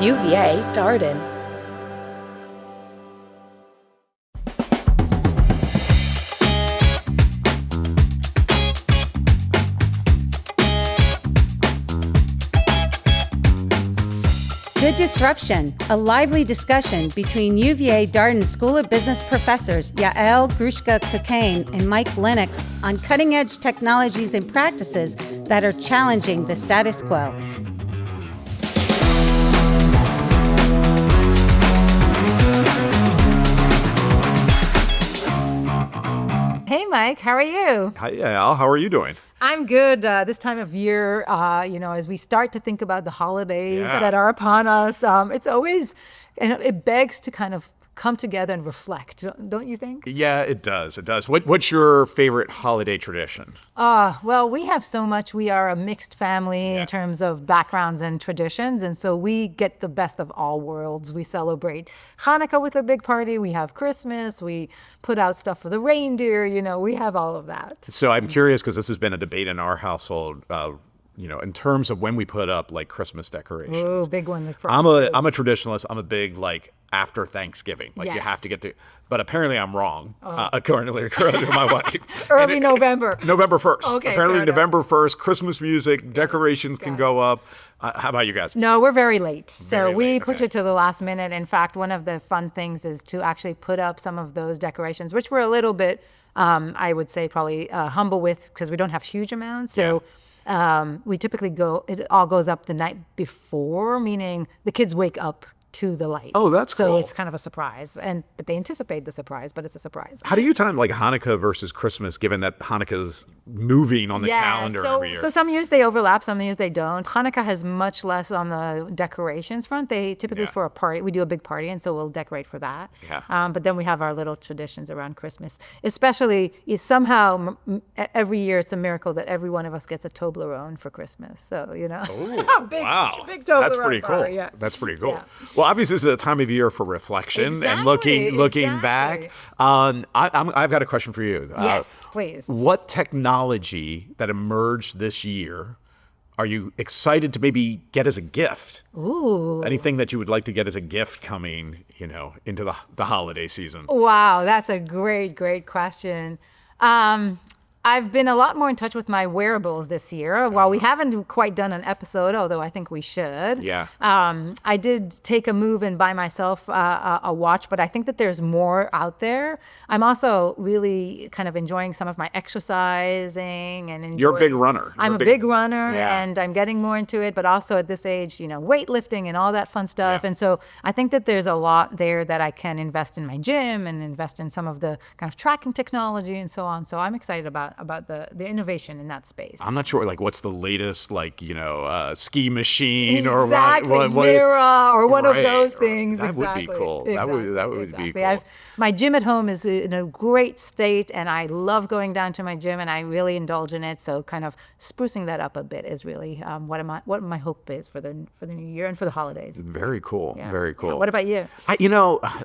UVA Darden. Good Disruption, a lively discussion between UVA Darden School of Business professors Yael Grushka-Cocaine and Mike Lennox on cutting-edge technologies and practices that are challenging the status quo. Hey, Mike, how are you? Hi, Al. How are you doing? I'm good. This time of year, as we start to think about the holidays that are upon us, it's always, it begs to kind of come together and reflect, don't you think? Yeah, it does. It does. What's your favorite holiday tradition? Well, we have so much. We are a mixed family in terms of backgrounds and traditions. And so we get the best of all worlds. We celebrate Hanukkah with a big party. We have Christmas. We put out stuff for the reindeer. We have all of that. So I'm curious because this has been a debate in our household. In terms of when we put up like Christmas decorations. Oh, big one for I'm us. a traditionalist. I'm a big after Thanksgiving. You have to get to. But apparently I'm wrong. According to my wife. Early November. November 1st. Okay, apparently November 1st. Christmas music, decorations can go up. How about you guys? No, we're very late. So we late, pushed okay. it to the last minute. In fact, one of the fun things is to actually put up some of those decorations, which we're a little bit, I would say, probably humble with because we don't have huge amounts. So. We typically it all goes up the night before, meaning the kids wake up to the lights. Oh, that's cool. So it's kind of a surprise. But they anticipate the surprise, but it's a surprise. How do you time Hanukkah versus Christmas, given that Hanukkah's moving on the calendar every year? So some years they overlap, some years they don't. Hanukkah has much less on the decorations front. They typically for a party, we do a big party, and so we'll decorate for that. Yeah. But then we have our little traditions around Christmas. Especially, somehow every year it's a miracle that every one of us gets a Toblerone for Christmas. So, Oh, big, wow. big Toblerone. That's pretty cool. bar, yeah. That's pretty cool. Yeah. Well, obviously, this is a time of year for reflection and looking back. I've got a question for you. Yes, please. What technology that emerged this year are you excited to maybe get as a gift? Ooh. Anything that you would like to get as a gift coming, into the holiday season? Wow, that's a great, great question. I've been a lot more in touch with my wearables this year. While we haven't quite done an episode, although I think we should. Yeah. I did take a move and buy myself a watch, but I think that there's more out there. I'm also really kind of enjoying some of my exercising and You're a big runner. I'm a big runner, Yeah. and I'm getting more into it, but also at this age, weightlifting and all that fun stuff. Yeah. And so I think that there's a lot there that I can invest in my gym and invest in some of the kind of tracking technology and so on. So I'm excited about the innovation in that space. I'm not sure, what's the latest, ski machine or exactly, what Mira or one of Right. those things. That exactly. would be cool. Exactly. That would exactly. be cool. My gym at home is in a great state, and I love going down to my gym, and I really indulge in it. So kind of sprucing that up a bit is really what my hope is for the new year and for the holidays. Very cool. Yeah. Very cool. Yeah. What about you?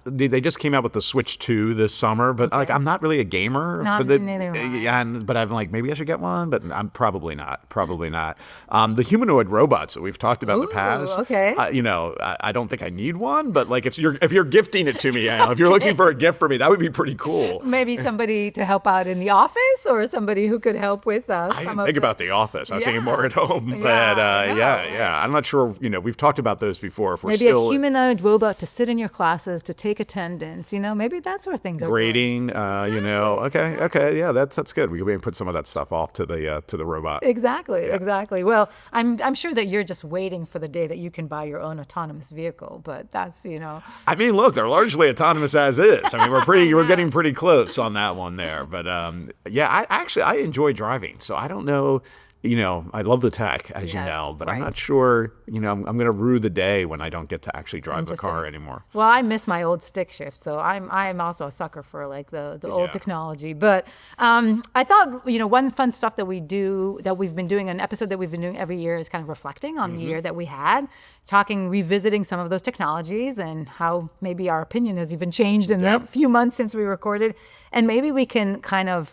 They just came out with the Switch 2 this summer, but I'm not really a gamer. Neither am I. Yeah, but I'm like, maybe I should get one, but I'm probably not. The humanoid robots that we've talked about in the past. Okay. I don't think I need one, but if you're gifting it to me, if you're looking for a gift for me, that would be pretty cool. Maybe somebody to help out in the office, or somebody who could help with I didn't think about the office. I was thinking more at home. But yeah. I'm not sure. We've talked about those before. If we're maybe still a humanoid robot to sit in your classes, to take attendance. Maybe that's where things are grading. going. Okay. Yeah, that's good. We can put some of that stuff off to the robot. Exactly. Well, I'm sure that you're just waiting for the day that you can buy your own autonomous vehicle, but that's. I mean, look, they're largely autonomous as is. I mean, we're getting pretty close on that one there. But I enjoy driving, so I don't know. I love the tech, as you know, but I'm not sure, I'm going to rue the day when I don't get to actually drive the car anymore. Well, I miss my old stick shift, so I'm also a sucker for the old technology. But I thought, one fun stuff that we've been doing, an episode that we've been doing every year is kind of reflecting on the year that we had, revisiting some of those technologies and how maybe our opinion has even changed in the few months since we recorded. And maybe we can kind of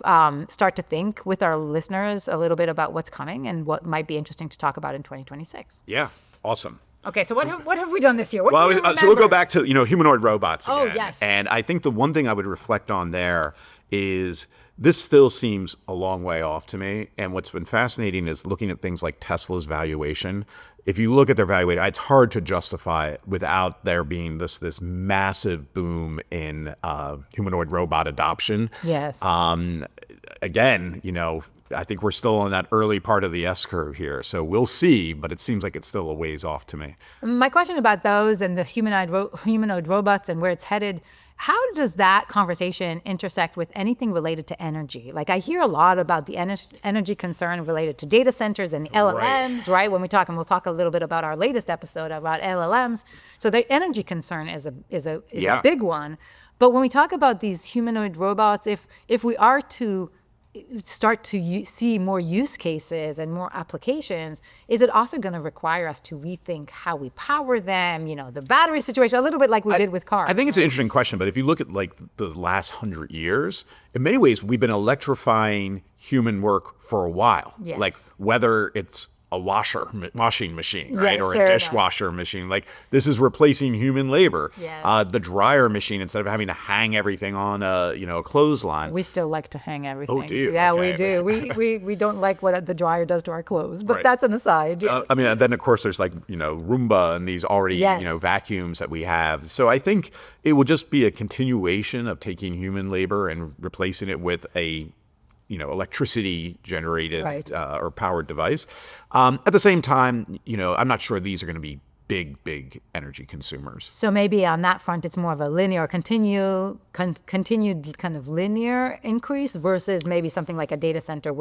start to think with our listeners a little bit about what's coming and what might be interesting to talk about in 2026. Yeah. Awesome. Okay, so what have we done this year? What Well, do you so we'll go remember? back to, humanoid robots again. Oh, yes. And I think the one thing I would reflect on there is this still seems a long way off to me. And what's been fascinating is looking at things like Tesla's valuation. If you look at their valuation, it's hard to justify it without there being this massive boom in humanoid robot adoption. Yes. Again, I think we're still in that early part of the S curve here. So we'll see, but it seems like it's still a ways off to me. My question about those and the humanoid robots and where it's headed, how does that conversation intersect with anything related to energy? Like I hear a lot about the energy concern related to data centers and the LLMs, right? When we talk, and we'll talk a little bit about our latest episode about LLMs. So the energy concern is a big one. But when we talk about these humanoid robots, if we are to start to see more use cases and more applications, is it also going to require us to rethink how we power them, the battery situation, a little bit like we did with cars? I think it's an interesting question, but if you look at like the last 100 years, in many ways, we've been electrifying human work for a while. Yes. Like whether it's a washing machine, right? Yes, Or fair a dishwasher machine. Like this is replacing human labor. Yes. The dryer machine, instead of having to hang everything on a clothesline. We still like to hang everything. Oh, do you? Yeah, Okay. we do. We don't like what the dryer does to our clothes, but Right. that's an aside. Yes. And then of course there's like, Roomba and these already, Yes. vacuums that we have. So I think it will just be a continuation of taking human labor and replacing it with a electricity generated Right. or powered device. At the same time, I'm not sure these are going to be big energy consumers. So maybe on that front, it's more of a linear, continued kind of linear increase versus maybe something like a data center,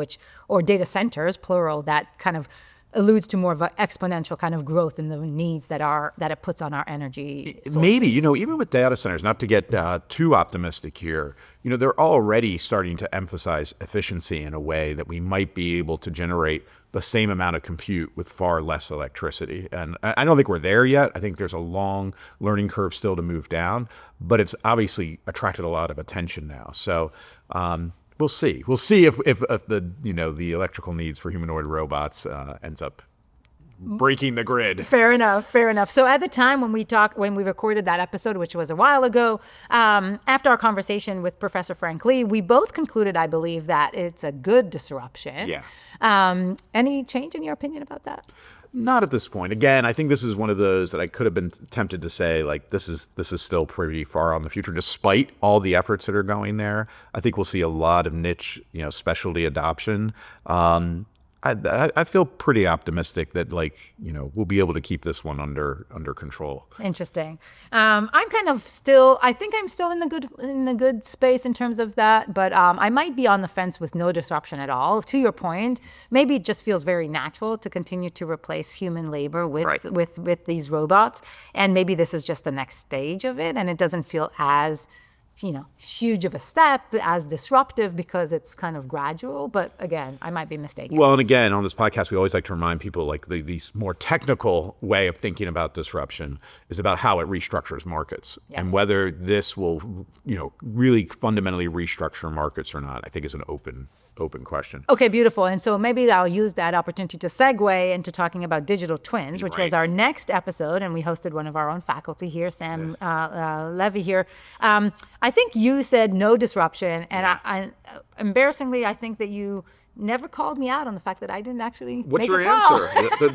or data centers, plural, that kind of alludes to more of an exponential kind of growth in the needs that it puts on our energy sources. Maybe, even with data centers, not to get too optimistic here, they're already starting to emphasize efficiency in a way that we might be able to generate the same amount of compute with far less electricity. And I don't think we're there yet. I think there's a long learning curve still to move down, but it's obviously attracted a lot of attention now. So we'll see. We'll see if the electrical needs for humanoid robots ends up breaking the grid. Fair enough. So at the time when we recorded that episode, which was a while ago, after our conversation with Professor Frank Lee, we both concluded, I believe, that it's a good disruption. Yeah. Any change in your opinion about that? Not at this point. Again, I think this is one of those that I could have been tempted to say, like, this is still pretty far on the future, despite all the efforts that are going there. I think we'll see a lot of niche, specialty adoption. I feel pretty optimistic that we'll be able to keep this one under control. Interesting. I think I'm still in the good space in terms of that, but I might be on the fence with no disruption at all. To your point, maybe it just feels very natural to continue to replace human labor with these robots, and maybe this is just the next stage of it, and it doesn't feel as huge of a step, as disruptive, because it's kind of gradual. But again, I might be mistaken. Well, and again, on this podcast, we always like to remind people these more technical way of thinking about disruption is about how it restructures markets. Yes. And whether this will, really fundamentally restructure markets or not, I think is an open question. Okay, beautiful. And so maybe I'll use that opportunity to segue into talking about digital twins, which was our next episode. And we hosted one of our own faculty here, Sam Levy here. I think you said no disruption. And I embarrassingly, I think that you never called me out on the fact that I didn't actually What's make your a call. answer?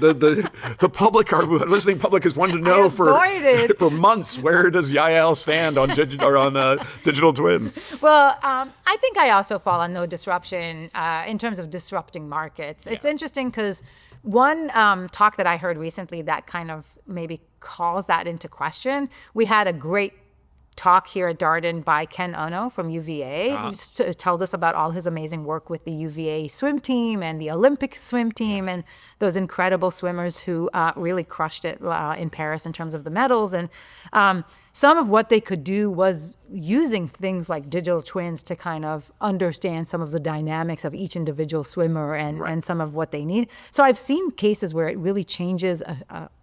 The public, our listening public, has wanted to know for months, where does Yael stand on digital twins? Well, I think I also fall on no disruption in terms of disrupting markets. It's interesting because one talk that I heard recently that kind of maybe calls that into question. We had a great talk here at Darden by Ken Ono from UVA, who told us about all his amazing work with the UVA swim team and the Olympic swim team and those incredible swimmers who really crushed it in Paris in terms of the medals. And some of what they could do was using things like digital twins to kind of understand some of the dynamics of each individual swimmer and some of what they need. So I've seen cases where it really changes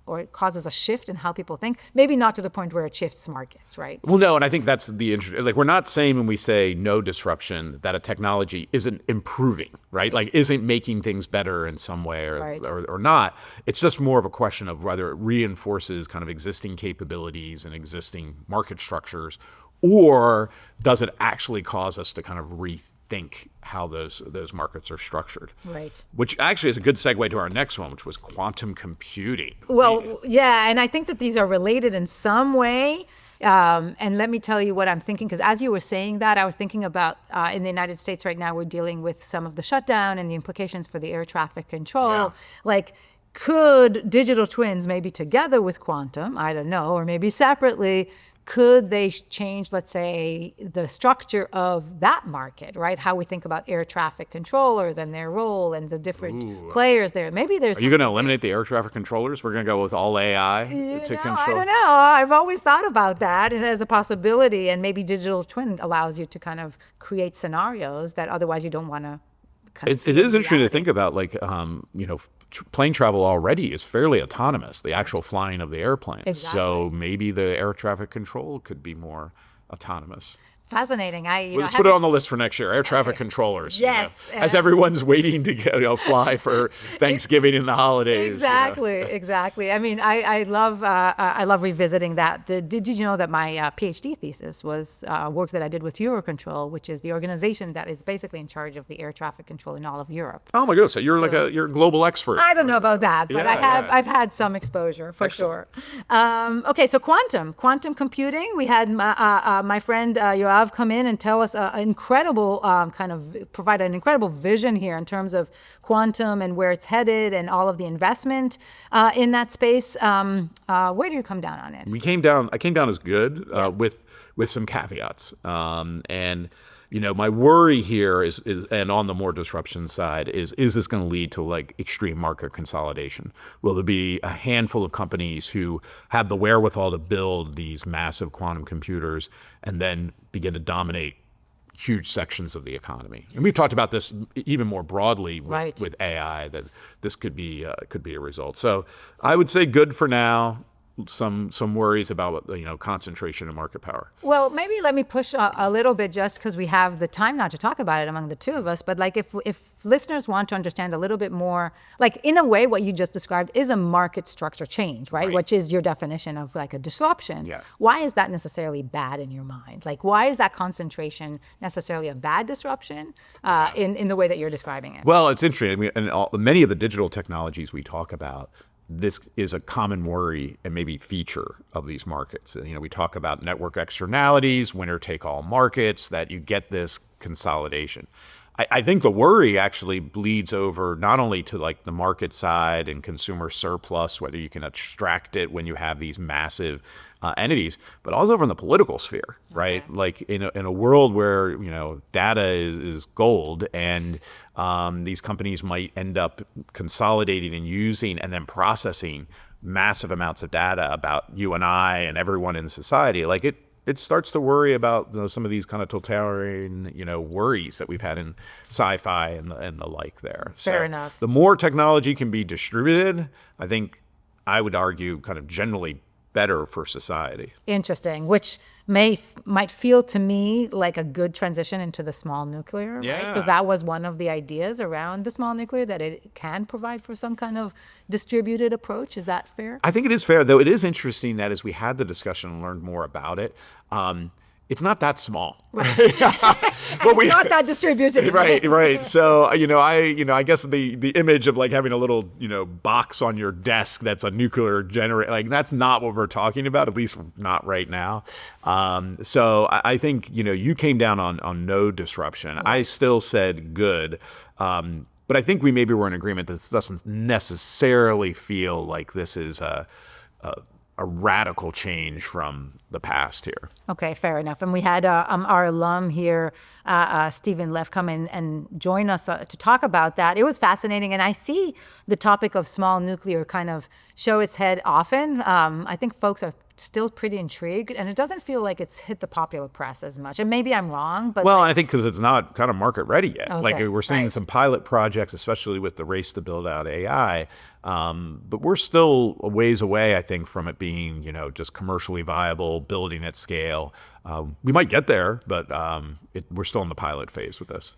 or it causes a shift in how people think. Maybe not to the point where it shifts markets, right? Well, no, and I think that's the interesting. Like, we're not saying when we say no disruption that a technology isn't improving, right? Like, isn't making things better in some way or not. It's just more of a question of whether it reinforces kind of existing capabilities and existing market structures, or does it actually cause us to kind of rethink how those markets are structured. Right. Which actually is a good segue to our next one, which was quantum computing. Well, yeah, and I think that these are related in some way. And let me tell you what I'm thinking, because as you were saying that, I was thinking about in the United States right now, we're dealing with some of the shutdown and the implications for the air traffic control. Yeah. Like, could digital twins, maybe together with quantum, I don't know, or maybe separately, could they change, let's say, the structure of that market, right? How we think about air traffic controllers and their role and the different players there. Maybe there's. Are you going to eliminate the air traffic controllers? We're going to go with all AI to control. I don't know. I've always thought about that as a possibility, and maybe digital twin allows you to kind of create scenarios that otherwise you don't want to. It is interesting to think about, like, plane travel already is fairly autonomous, the actual flying of the airplane. Exactly. So maybe the air traffic control could be more autonomous. Fascinating. Let's put it on the list for next year. Air traffic controllers. Yes. As everyone's waiting to fly for Thanksgiving and the holidays. Exactly. I mean, I love revisiting that. Did you know that my PhD thesis was work that I did with Eurocontrol, which is the organization that is basically in charge of the air traffic control in all of Europe. Oh my goodness! So you're you're a global expert. I don't know about that, but Yeah, I've had some exposure for sure. Okay, so quantum computing. We had my friend Yoav come in and tell us an incredible provide an incredible vision here in terms of quantum and where it's headed and all of the investment in that space. Where do you come down on it? I came down as good with some caveats, and my worry here is and on the more disruption side is this going to lead to like extreme market consolidation? Will there be a handful of companies who have the wherewithal to build these massive quantum computers and then begin to dominate huge sections of the economy? And we've talked about this even more broadly with AI, that this could be a result. So I would say good for now. Some worries about concentration of market power. Well, maybe let me push a little bit, just because we have the time now to talk about it among the two of us. But like, if listeners want to understand a little bit more, like in a way, what you just described is a market structure change, right? Which is your definition of like a disruption. Yeah. Why is that necessarily bad in your mind? Like, why is that concentration necessarily a bad disruption in the way that you're describing it? Well, it's interesting. Many of the digital technologies we talk about, this is a common worry and maybe feature of these markets. We talk about network externalities, winner-take-all markets, that you get this consolidation. I think the worry actually bleeds over not only to like the market side and consumer surplus, whether you can extract it when you have these massive entities, but also from the political sphere, right? Okay. Like in a world where data is gold, and these companies might end up consolidating and using and then processing massive amounts of data about you and I and everyone in society. Like it starts to worry about some of these kind of totalitarian worries that we've had in sci-fi and the like there. Fair enough. The more technology can be distributed, I think I would argue kind of generally better for society. Interesting, which might feel to me like a good transition into the small nuclear, right? Because that was one of the ideas around the small nuclear, that it can provide for some kind of distributed approach. Is that fair? I think it is fair, though it is interesting that as we had the discussion and learned more about it, it's not that small. Right. It's not that distributed. Right. So, I guess the image of like having a little, box on your desk that's a nuclear generator, like that's not what we're talking about, at least not right now. So I think, you came down on no disruption. I still said good. But I think we maybe were in agreement that this doesn't necessarily feel like this is a radical change from the past here. Okay, fair enough. And we had our alum here, Stephen Leff, come in and join us to talk about that. It was fascinating. And I see the topic of small nuclear kind of show its head often. I think folks are still pretty intrigued, and it doesn't feel like it's hit the popular press as much. And maybe I'm wrong, but well, I think because it's not kind of market ready yet. Okay, like we're seeing right. some pilot projects, especially with the race to build out AI. But we're still a ways away, I think, from it being, just commercially viable, building at scale. We might get there, but we're still in the pilot phase with this.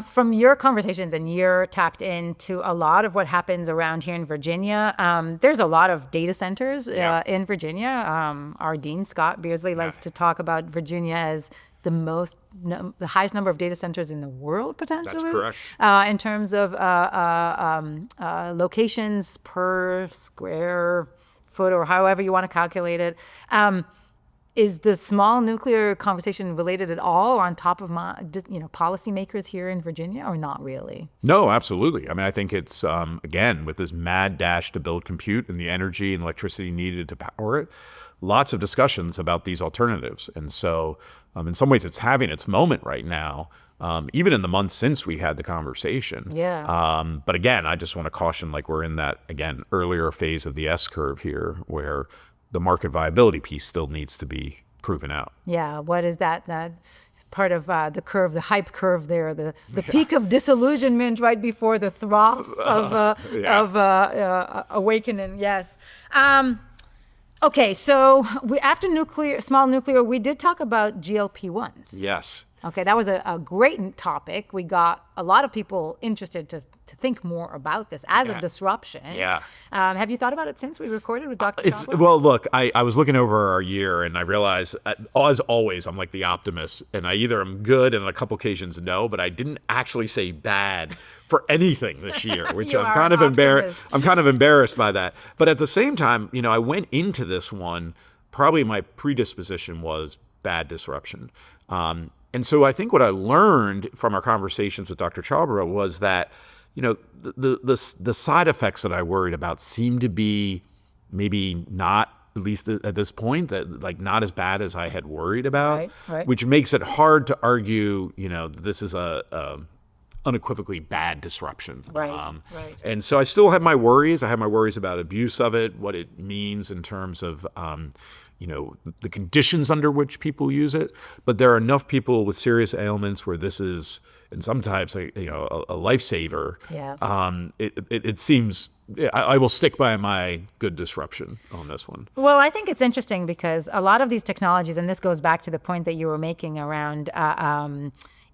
From your conversations, and you're tapped into a lot of what happens around here in Virginia. There's a lot of data centers in Virginia. Our Dean, Scott Beardsley, likes to talk about Virginia as the highest number of data centers in the world, potentially. That's correct. In terms of locations per square foot, or however you want to calculate it. Is the small nuclear conversation related at all, or on top of policymakers here in Virginia, or not really? No, absolutely. I mean, I think it's, again, with this mad dash to build compute and the energy and electricity needed to power it, lots of discussions about these alternatives. And so in some ways, it's having its moment right now, even in the months since we had the conversation. Yeah. But again, I just want to caution, like we're in that, again, earlier phase of the S-curve here, where the market viability piece still needs to be proven out. Yeah. What is that? That part of the curve, the hype curve there, the peak of disillusionment right before the trough of awakening. Yes. Okay. So after small nuclear, we did talk about GLP-1s. Yes. Okay. That was a great topic. We got a lot of people interested to think more about this as a disruption. Yeah. Have you thought about it since we recorded with Dr. Chabra? Well, look, I was looking over our year, and I realized, as always, I'm like the optimist, and I either am good and on a couple occasions no, but I didn't actually say bad for anything this year, which I'm kind of embarrassed. I'm kind of embarrassed by that. But at the same time, I went into this one, probably my predisposition was bad disruption. And so I think what I learned from our conversations with Dr. Chabra was that the side effects that I worried about seem to be maybe not, at least at this point, that like not as bad as I had worried about, right. Which makes it hard to argue, that this is a unequivocally bad disruption. Right. And so I still have my worries. I have my worries about abuse of it, what it means in terms of, the conditions under which people use it. But there are enough people with serious ailments where this is, and sometimes a lifesaver. Yeah. It seems I will stick by my good disruption on this one. Well, I think it's interesting because a lot of these technologies, and this goes back to the point that you were making around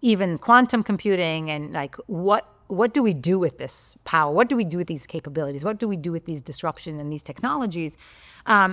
even quantum computing and like what do we do with this power? What do we do with these capabilities? What do we do with these disruption and these technologies?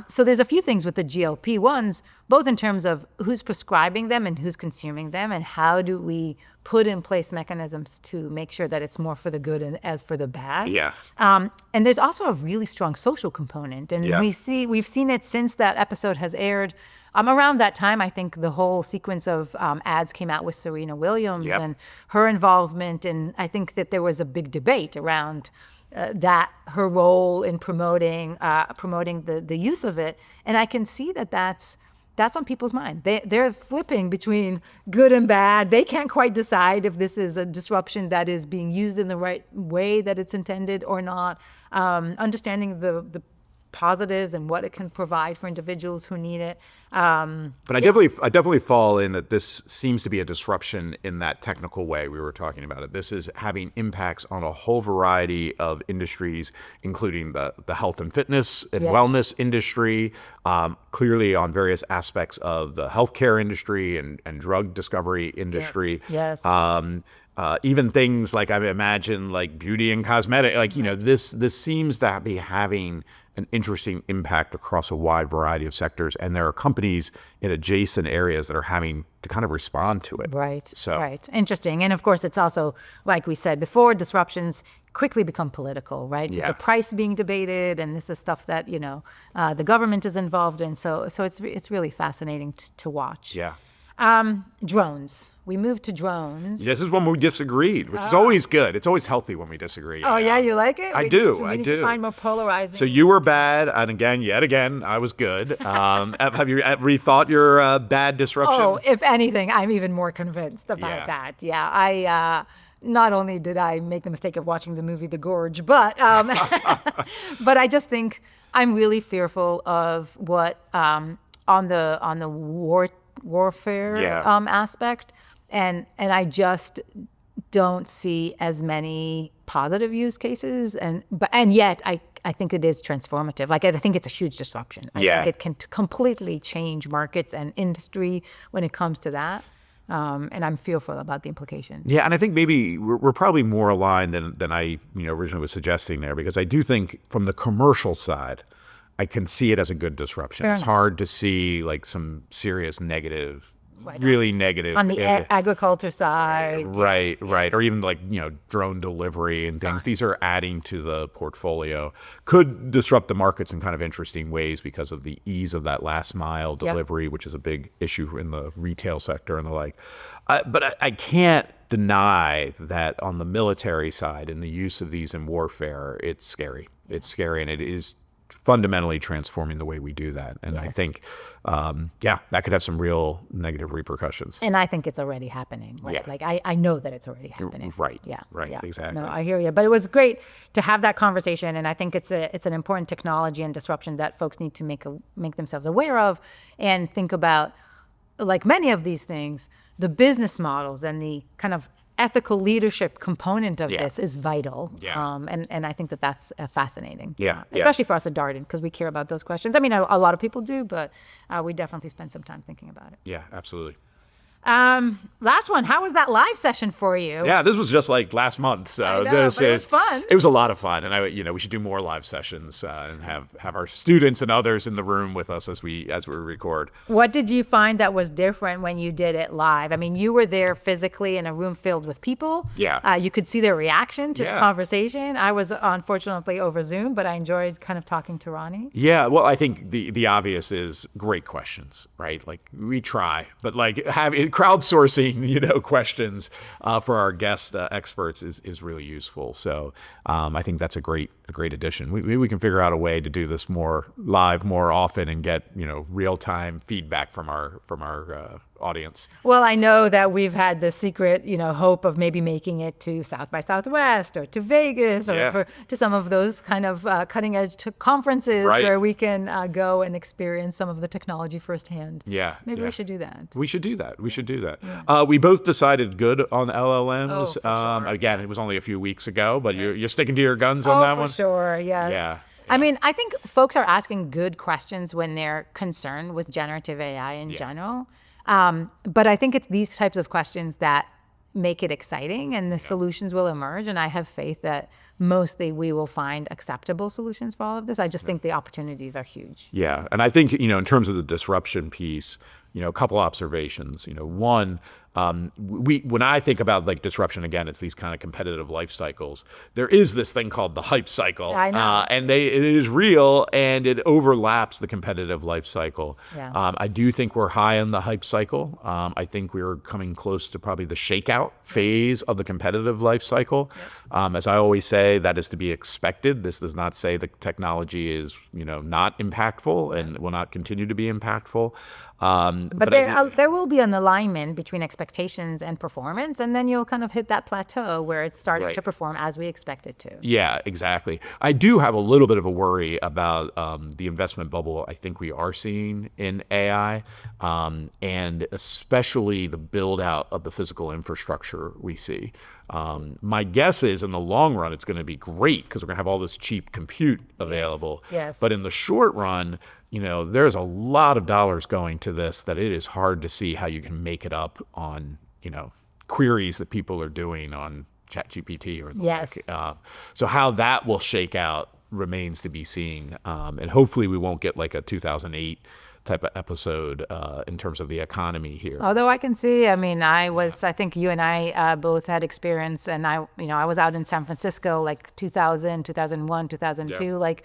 So there's a few things with the GLP-1s, both in terms of who's prescribing them and who's consuming them, and how do we put in place mechanisms to make sure that it's more for the good and as for the bad. Yeah. And there's also a really strong social component, and we've seen it since that episode has aired. Around that time, I think the whole sequence of ads came out with Serena Williams and her involvement, and I think that there was a big debate around that her role in promoting the use of it, and I can see that that's on people's mind. They're flipping between good and bad. They can't quite decide if this is a disruption that is being used in the right way that it's intended or not. Understanding the positives and what it can provide for individuals who need it. But I definitely fall in that this seems to be a disruption in that technical way we were talking about it. This is having impacts on a whole variety of industries, including the health and fitness and wellness industry, clearly on various aspects of the healthcare industry and drug discovery industry. Yes. Even things like, I imagine, like beauty and cosmetic, this seems to be having an interesting impact across a wide variety of sectors. And there are companies in adjacent areas that are having to kind of respond to it. Right. So. Right. Interesting. And of course, it's also, like we said before, disruptions quickly become political, right? Yeah. The price being debated, and this is stuff that, the government is involved in. So it's really fascinating to watch. Yeah. Drones. We moved to drones. This is when we disagreed, which is always good. It's always healthy when we disagree. Oh, yeah, you like it? I do. We need to find more polarizing. So you were bad, and yet again, I was good. Have you rethought your bad disruption? Oh, if anything, I'm even more convinced about that. Yeah, I not only did I make the mistake of watching the movie The Gorge, but but I just think I'm really fearful of what on the warfare aspect, and I just don't see as many positive use cases, and yet I think it is transformative. Like I think it's a huge disruption. I think it can completely change markets and industry when it comes to that. And I'm fearful about the implications. Yeah, and I think maybe we're probably more aligned than I originally was suggesting there, because I do think from the commercial side, I can see it as a good disruption. It's hard to see like some serious negative, really negative on the agriculture side. Right. Or even like, drone delivery and things. These are adding to the portfolio. Could disrupt the markets in kind of interesting ways because of the ease of that last mile delivery, which is a big issue in the retail sector and the like. But I can't deny that on the military side and the use of these in warfare, it's scary. It's scary, and it is fundamentally transforming the way we do that. And I think, that could have some real negative repercussions. And I think it's already happening, right? Yeah. Like I know that it's already happening. Right. Yeah. Exactly. No, I hear you. But it was great to have that conversation. And I think it's an important technology and disruption that folks need to make themselves aware of and think about, like many of these things, the business models and the kind of ethical leadership component of this is vital. And I think that's fascinating. Especially for us at Darden, because we care about those questions. I mean, a lot of people do, but we definitely spend some time thinking about it. Yeah, absolutely. Last one. How was that live session for you? Yeah, this was just like last month. So I know, but it was fun. It was a lot of fun, and we should do more live sessions and have our students and others in the room with us as we record. What did you find that was different when you did it live? I mean, you were there physically in a room filled with people. Yeah. You could see their reaction to the conversation. I was unfortunately over Zoom, but I enjoyed kind of talking to Ronnie. Yeah, well, I think the obvious is great questions, right? Like we try, but like crowdsourcing, questions for our guest experts is really useful. So I think that's a great addition. We can figure out a way to do this more live more often and get real time feedback from our audience. Well, I know that we've had the secret, hope of maybe making it to South by Southwest or to Vegas or to some of those kind of cutting edge conferences where we can go and experience some of the technology firsthand. Yeah. Maybe we should do that. We should do that. Yeah. We both decided good on LLMs. Sure. Again, it was only a few weeks ago, but you're sticking to your guns on that one? Sure, yes. Yeah. I mean, I think folks are asking good questions when they're concerned with generative AI in general. But I think it's these types of questions that make it exciting, and the solutions will emerge. And I have faith that mostly we will find acceptable solutions for all of this. I just think the opportunities are huge. Yeah. And I think, in terms of the disruption piece, a couple observations. One, when I think about like disruption, again, it's these kind of competitive life cycles. There is this thing called the hype cycle, I know. And it is real, and it overlaps the competitive life cycle. Yeah. I do think we're high on the hype cycle. I think we're coming close to probably the shakeout phase of the competitive life cycle. Yep. As I always say, that is to be expected. This does not say the technology is, not impactful and will not continue to be impactful. But there will be an alignment between expectations and performance, and then you'll kind of hit that plateau where it's starting to perform as we expect it to. Yeah, exactly. I do have a little bit of a worry about the investment bubble I think we are seeing in AI, and especially the build out of the physical infrastructure we see. My guess is in the long run, it's going to be great because we're going to have all this cheap compute available. Yes. But in the short run, there's a lot of dollars going to this that it is hard to see how you can make it up on, queries that people are doing on ChatGPT or the like. So how that will shake out remains to be seen. And hopefully we won't get like a 2008 type of episode in terms of the economy here. Although I can see, I think you and I both had experience, and I was out in San Francisco like 2000, 2001, 2002. Like,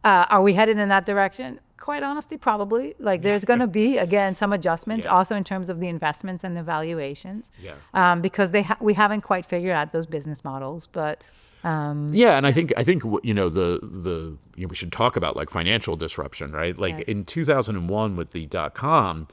are we headed in that direction? quite honestly, probably. Like there's going to be, again, some adjustment also in terms of the investments and the valuations. Because we haven't quite figured out those business models. But and I think we should talk about like financial disruption, right? Like in 2001 with the .com,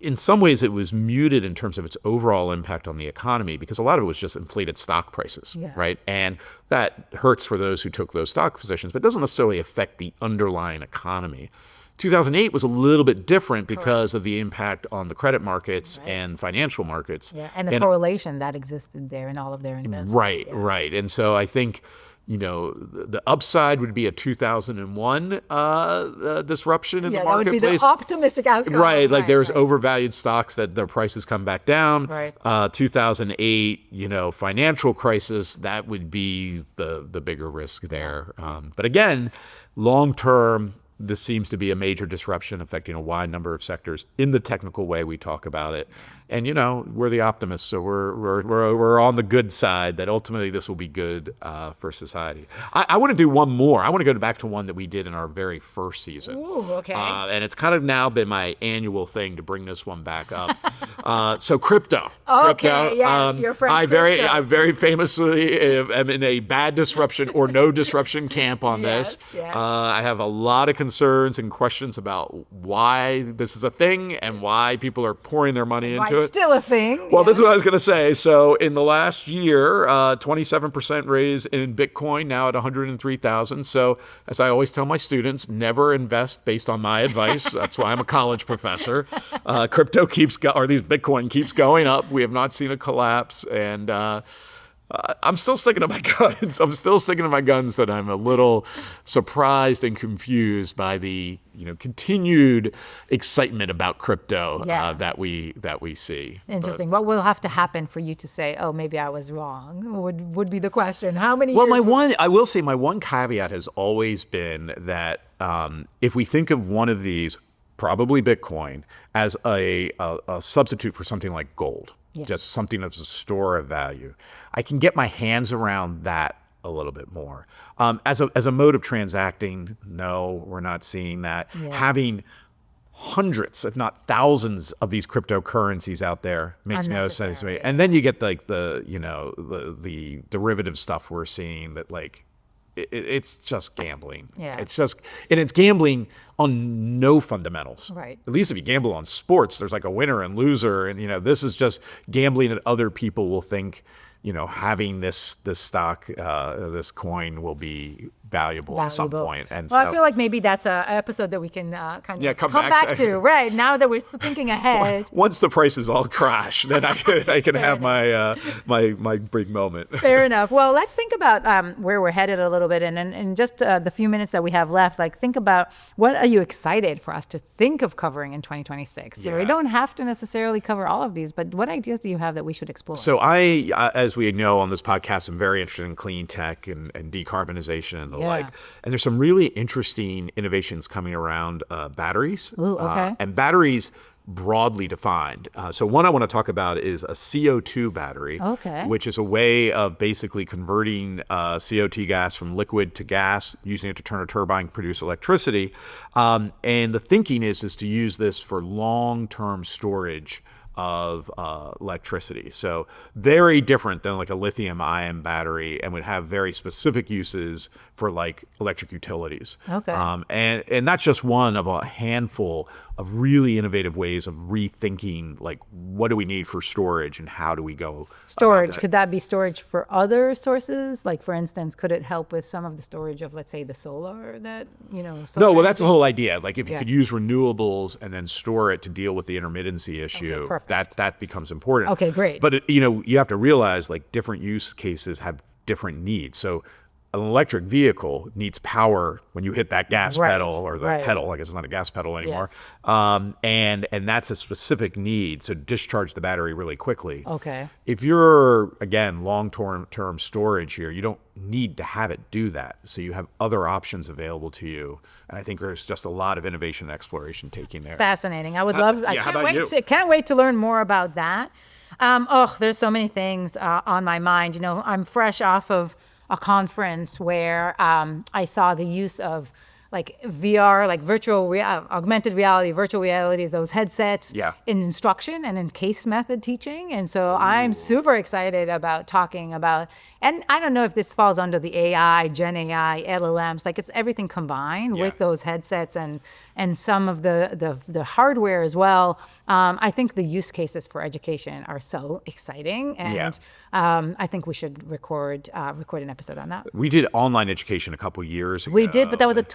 in some ways it was muted in terms of its overall impact on the economy because a lot of it was just inflated stock prices, right? And that hurts for those who took those stock positions, but doesn't necessarily affect the underlying economy. 2008 was a little bit different because of the impact on the credit markets and financial markets. And the correlation that existed there in all of their investments. Right. And so I think, the upside would be a 2001 disruption in the marketplace. That would be the optimistic outcome. Right, like there's overvalued stocks that their prices come back down. Right. 2008, financial crisis, that would be the bigger risk there. But again, long term, this seems to be a major disruption affecting a wide number of sectors in the technical way we talk about it. And, we're the optimists, so we're on the good side that ultimately this will be good for society. I want to do one more. I want to go back to one that we did in our very first season. Ooh, okay. And it's kind of now been my annual thing to bring this one back up. So crypto. Okay, yes, your friend crypto. I very famously am in a bad disruption or no disruption camp on this. Yes. I have a lot of concerns and questions about why this is a thing and why people are pouring their money into it. It's still a thing. Well, this is what I was going to say. So in the last year, 27% raise in Bitcoin, now at 103,000. So as I always tell my students, never invest based on my advice. That's why I'm a college professor. Crypto these Bitcoin keeps going up. We have not seen a collapse. And I'm still sticking to my guns. That I'm a little surprised and confused by the continued excitement about crypto that we see. Interesting. What will have to happen for you to say, "Oh, maybe I was wrong"? Would be the question. How many? Well, years I will say my one caveat has always been that if we think of one of these, probably Bitcoin, as a substitute for something like gold. Just something that's a store of value. I can get my hands around that a little bit more. As a mode of transacting, no, we're not seeing that. Having hundreds, if not thousands, of these cryptocurrencies out there makes no sense to me. And then you get like the derivative stuff we're seeing that like it's just gambling. It's gambling on no fundamentals. Right. At least if you gamble on sports, there's like a winner and loser, and this is just gambling that other people will think, having this stock, this coin will be valuable at some point. And I feel like maybe that's an episode that we can kind of come back to. Right, now that we're thinking ahead. Once the prices all crash, then I can have my big moment. Fair enough. Well, let's think about where we're headed a little bit. And in just the few minutes that we have left, like think about what are you excited for us to think of covering in 2026? So we don't have to necessarily cover all of these, but what ideas do you have that we should explore? So I, as we know on this podcast, I'm very interested in clean tech and decarbonization and the like. And there's some really interesting innovations coming around batteries. Ooh, okay. And batteries broadly defined. So one I want to talk about is a CO2 battery, which is a way of basically converting CO2 gas from liquid to gas, using it to turn a turbine, produce electricity. And the thinking is to use this for long-term storage of electricity. So very different than like a lithium ion battery, and would have very specific uses for like electric utilities. And that's just one of a handful of really innovative ways of rethinking like what do we need for storage and how do we go storage. Could that be storage for other sources? Like for instance, could it help with some of the storage of, let's say, the solar that No, well, that's the whole idea. Like if you could use renewables and then store it to deal with the intermittency issue, that becomes important. Okay, great. But you have to realize like different use cases have different needs. So an electric vehicle needs power when you hit that gas pedal or the pedal. I guess it's not a gas pedal anymore. And that's a specific need to discharge the battery really quickly. If you're, again, long-term storage here, you don't need to have it do that. So you have other options available to you. And I think there's just a lot of innovation and exploration taking there. Fascinating. I would love, I can't wait to learn more about that. There's so many things on my mind. I'm fresh off of a conference where I saw the use of like VR, like augmented reality, virtual reality, those headsets in instruction and in case method teaching. And so I'm super excited about talking about, and I don't know if this falls under the AI, Gen AI, LLMs, like it's everything combined with those headsets and some of the hardware as well. I think the use cases for education are so exciting, and I think we should record an episode on that. We did online education a couple years ago. We did, but that was it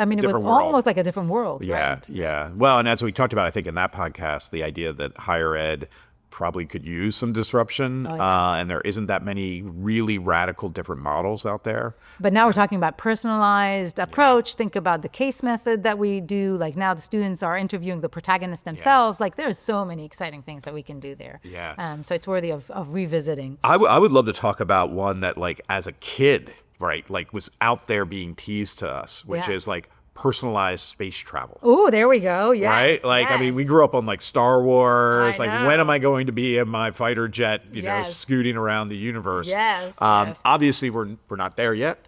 was almost like a different world. Yeah, right? yeah. Well, and as we talked about, I think in that podcast, the idea that higher ed probably could use some disruption, and there isn't that many really radical different models out there. But now we're talking about personalized approach. Think about the case method that we do. Like now the students are interviewing the protagonists themselves. Like there's so many exciting things that we can do there. Yeah. So it's worthy of revisiting. I would love to talk about one that like as a kid, right, like was out there being teased to us, which is like personalized space travel. Oh, there we go. Yes. Right? Like, I mean, we grew up on like Star Wars. I Like, know. when am I going to be in my fighter jet, you know, scooting around the universe? Yes. Obviously, we're not there yet.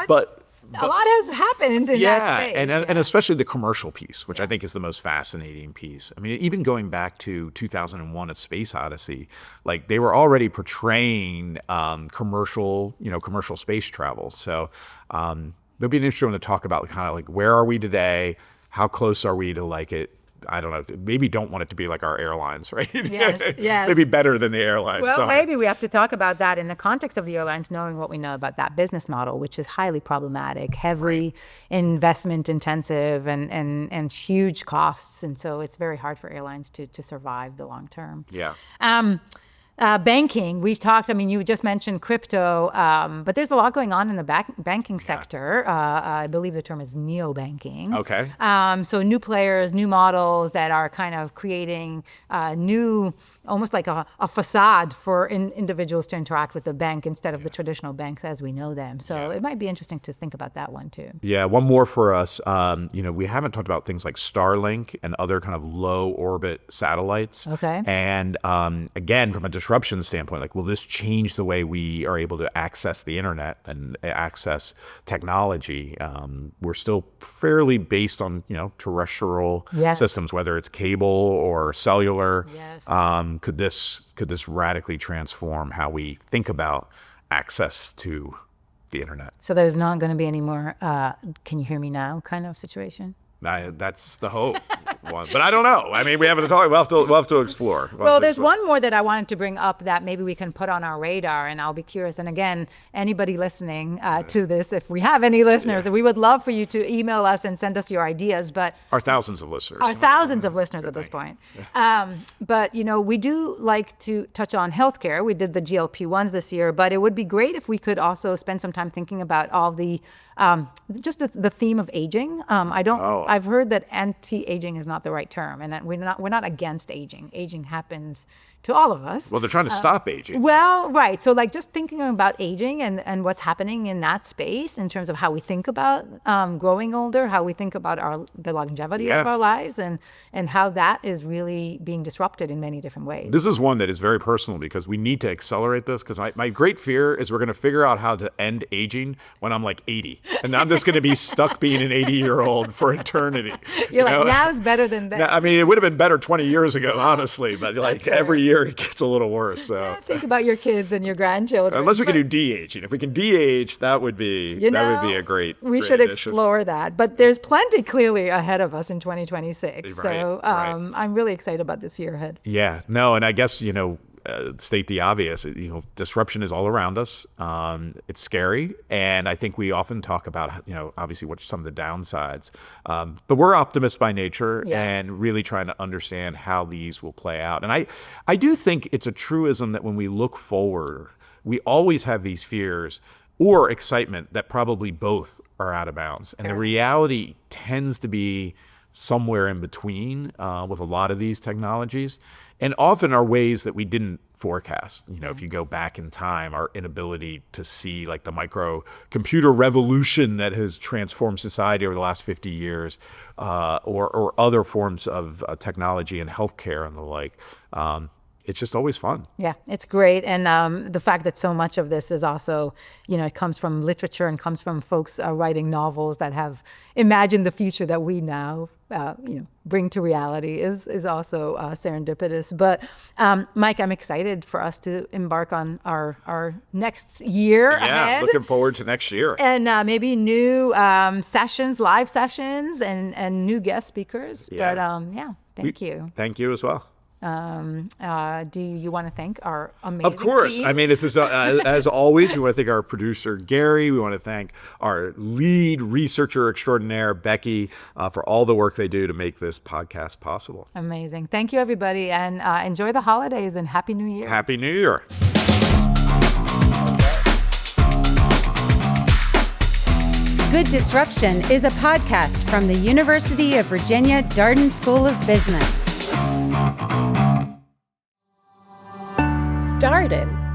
But a lot has happened in that space. And especially the commercial piece, which I think is the most fascinating piece. I mean, even going back to 2001, A Space Odyssey, like they were already portraying commercial space travel. So it'll be an interesting one to talk about, kind of like where are we today? How close are we to like it? I don't know. Maybe don't want it to be like our airlines, right? Yes. Maybe better than the airlines. Well, maybe we have to talk about that in the context of the airlines, knowing what we know about that business model, which is highly problematic, heavily investment intensive, and huge costs. And so it's very hard for airlines to survive the long term. Yeah. Banking, we've talked, I mean, you just mentioned crypto, but there's a lot going on in the banking sector. I believe the term is neobanking. Okay. So new players, new models that are kind of creating new, almost like a facade for individuals to interact with the bank instead of the traditional banks as we know them. So it might be interesting to think about that one too. Yeah, one more for us. We haven't talked about things like Starlink and other kind of low orbit satellites. Okay. And again, from a disruption standpoint, like, will this change the way we are able to access the internet and access technology? We're still fairly based on, terrestrial systems, whether it's cable or cellular. Yes. Could this radically transform how we think about access to the internet? So there's not going to be any more can you hear me now kind of situation? That's the hope. But I don't know. I mean, we haven't talked. We'll have to explore. Well, there's one more that I wanted to bring up that maybe we can put on our radar, and I'll be curious. And again, anybody listening to this, if we have any listeners, we would love for you to email us and send us your ideas. But our thousands of listeners. Our thousands of listeners at this point. But we do like to touch on healthcare. We did the GLP-1s this year, but it would be great if we could also spend some time thinking about all the just the theme of aging. I've heard that anti-aging is not the right term, and that we're not against aging. Aging happens to all of us. Well, they're trying to stop aging. Well, right. So like just thinking about aging and what's happening in that space in terms of how we think about growing older, how we think about the longevity of our lives, and how that is really being disrupted in many different ways. This is one that is very personal because we need to accelerate this, because my great fear is we're going to figure out how to end aging when I'm like 80. And I'm just going to be stuck being an 80-year-old for eternity. You're like, now's better than that. I mean, it would have been better 20 years ago, honestly, but like every year it gets a little worse. So think about your kids and your grandchildren. Unless we can do de-aging. If we can de-age, that would be a great We should addition. explore that. But there's plenty clearly ahead of us in 2026. Right, so I'm really excited about this year ahead. Yeah, no, and I guess, state the obvious, disruption is all around us. It's scary. And I think we often talk about, obviously what some of the downsides. But we're optimists by nature and really trying to understand how these will play out. And I do think it's a truism that when we look forward, we always have these fears or excitement that probably both are out of bounds. And the reality tends to be somewhere in between with a lot of these technologies, and often are ways that we didn't forecast. If you go back in time, our inability to see like the microcomputer revolution that has transformed society over the last 50 years, or other forms of technology in healthcare and the like. it's just always fun. Yeah, it's great. And the fact that so much of this is also, it comes from literature and comes from folks writing novels that have imagined the future that we now, bring to reality is also serendipitous. But Mike, I'm excited for us to embark on our next year ahead. Looking forward to next year. And maybe new sessions, live sessions, and new guest speakers. Yeah. But thank you. Thank you as well. Do you want to thank our amazing Of course. team? I mean, it's as always, we want to thank our producer, Gary. We want to thank our lead researcher extraordinaire, Becky, for all the work they do to make this podcast possible. Amazing. Thank you, everybody. And enjoy the holidays and Happy New Year. Happy New Year. Good Disruption is a podcast from the University of Virginia Darden School of Business. Darden.